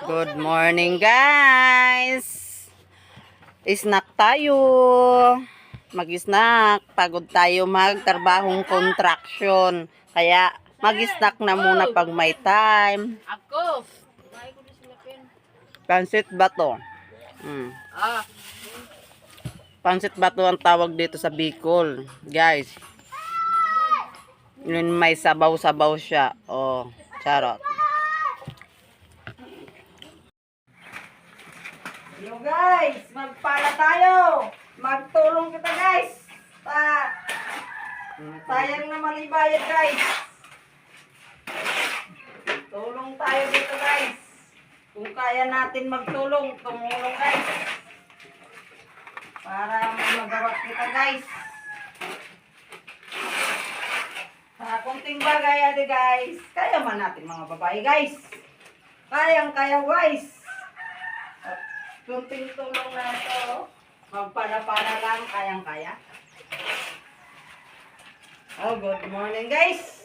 Good morning, guys. Snack tayo. Mag-snack. Pagod tayo magtrabahong construction. Kaya mag-snack na muna pag may time. Ako. Pansit bato. Pansit bato ang tawag dito sa Bicol. Guys. Yun may sabaw-sabaw siya. Oh, charot. Hello guys, magpala tayo. Magtulong kita guys. Sayang na malibayad guys. Tulong tayo dito guys. Kung kaya natin magtulong, tumulong guys. Para may magawa kita guys. Sa kunting bagay ate guys. Kaya man natin mga babae guys. Kayang-kaya guys. Kunting tulong na ito, magpala-pala lang, kayang-kaya. Oh, good morning guys!